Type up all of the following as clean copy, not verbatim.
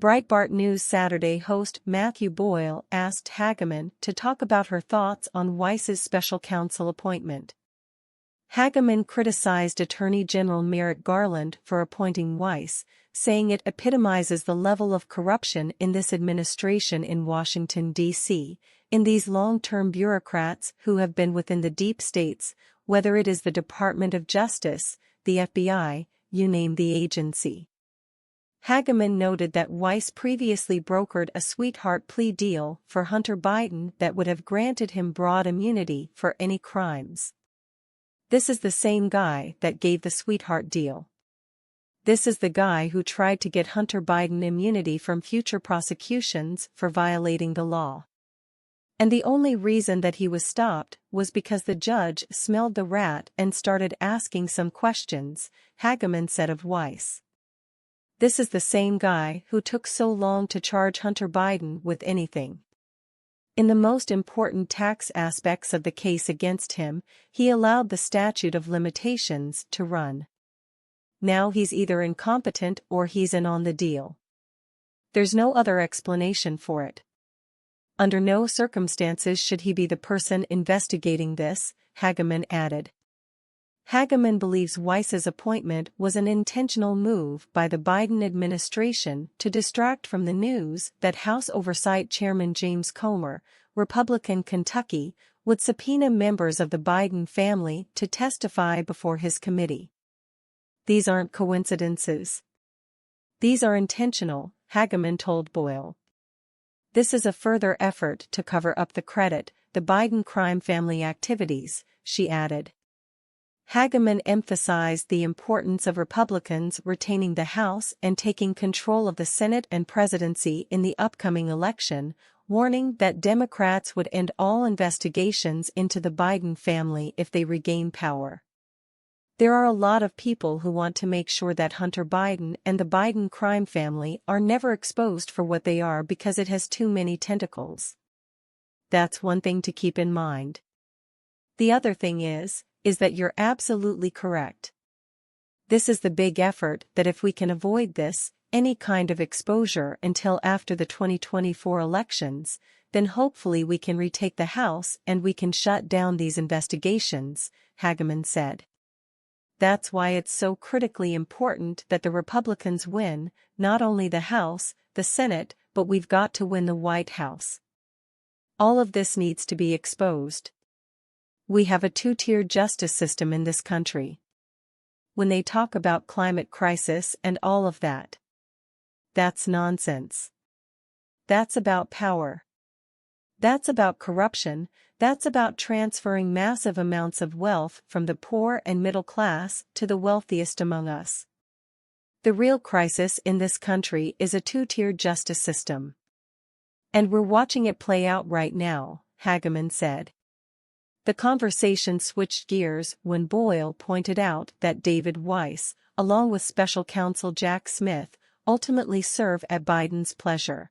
Breitbart News Saturday host Matthew Boyle asked Hageman to talk about her thoughts on Weiss's special counsel appointment. Hageman criticized Attorney General Merrick Garland for appointing Weiss, saying it epitomizes the level of corruption in this administration in Washington, D.C., in these long-term bureaucrats who have been within the deep states, whether it is the Department of Justice, the FBI, you name the agency. Hageman noted that Weiss previously brokered a sweetheart plea deal for Hunter Biden that would have granted him broad immunity for any crimes. This is the same guy that gave the sweetheart deal. This is the guy who tried to get Hunter Biden immunity from future prosecutions for violating the law. And the only reason that he was stopped was because the judge smelled the rat and started asking some questions, Hageman said of Weiss. This is the same guy who took so long to charge Hunter Biden with anything. In the most important tax aspects of the case against him, he allowed the statute of limitations to run. Now he's either incompetent or he's in on the deal. There's no other explanation for it. Under no circumstances should he be the person investigating this, Hageman added. Hageman believes Weiss's appointment was an intentional move by the Biden administration to distract from the news that House Oversight Chairman James Comer, Republican Kentucky, would subpoena members of the Biden family to testify before his committee. These aren't coincidences. These are intentional, Hageman told Boyle. This is a further effort to cover up the credit, the Biden crime family activities, she added. Hageman emphasized the importance of Republicans retaining the House and taking control of the Senate and presidency in the upcoming election, warning that Democrats would end all investigations into the Biden family if they regain power. There are a lot of people who want to make sure that Hunter Biden and the Biden crime family are never exposed for what they are because it has too many tentacles. That's one thing to keep in mind. The other thing is that you're absolutely correct. This is the big effort that if we can avoid this, any kind of exposure until after the 2024 elections, then hopefully we can retake the House and we can shut down these investigations, Hageman said. That's why it's so critically important that the Republicans win, not only the House, the Senate, but we've got to win the White House. All of this needs to be exposed. We have a two-tiered justice system in this country. When they talk about climate crisis and all of that, that's nonsense. That's about power. That's about corruption, that's about transferring massive amounts of wealth from the poor and middle class to the wealthiest among us. The real crisis in this country is a two-tiered justice system. And we're watching it play out right now, Hageman said. The conversation switched gears when Boyle pointed out that David Weiss, along with special counsel Jack Smith, ultimately serve at Biden's pleasure.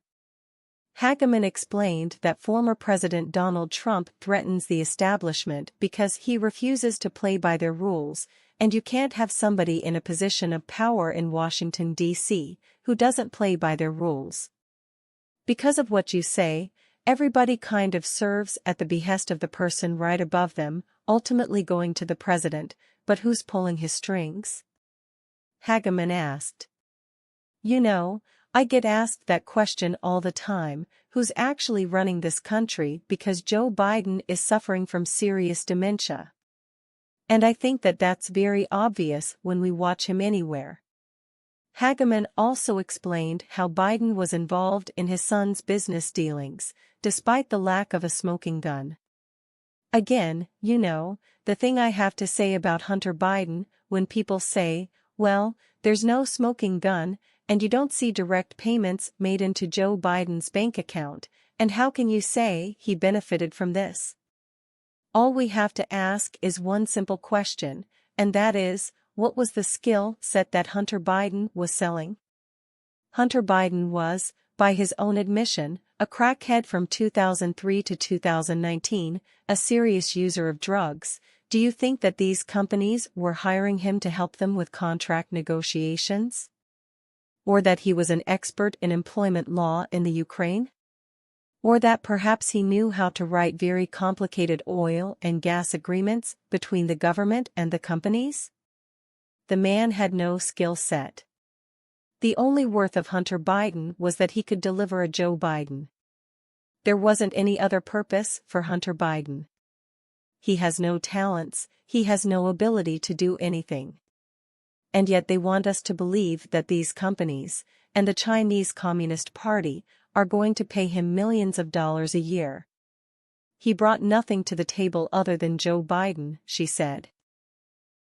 Hageman explained that former President Donald Trump threatens the establishment because he refuses to play by their rules, and you can't have somebody in a position of power in Washington, D.C., who doesn't play by their rules. Because of what you say, everybody kind of serves at the behest of the person right above them, ultimately going to the president, but who's pulling his strings? Hageman asked. You know, I get asked that question all the time, who's actually running this country because Joe Biden is suffering from serious dementia. And I think that that's very obvious when we watch him anywhere. Hageman also explained how Biden was involved in his son's business dealings, despite the lack of a smoking gun. Again, you know, the thing I have to say about Hunter Biden, when people say, well, there's no smoking gun, and you don't see direct payments made into Joe Biden's bank account, and how can you say he benefited from this? All we have to ask is one simple question, and that is, what was the skill set that Hunter Biden was selling? Hunter Biden was, by his own admission, a crackhead from 2003 to 2019, a serious user of drugs. Do you think that these companies were hiring him to help them with contract negotiations? Or that he was an expert in employment law in the Ukraine? Or that perhaps he knew how to write very complicated oil and gas agreements between the government and the companies? The man had no skill set. The only worth of Hunter Biden was that he could deliver a Joe Biden. There wasn't any other purpose for Hunter Biden. He has no talents, he has no ability to do anything. And yet they want us to believe that these companies, and the Chinese Communist Party, are going to pay him millions of dollars a year. He brought nothing to the table other than Joe Biden, she said.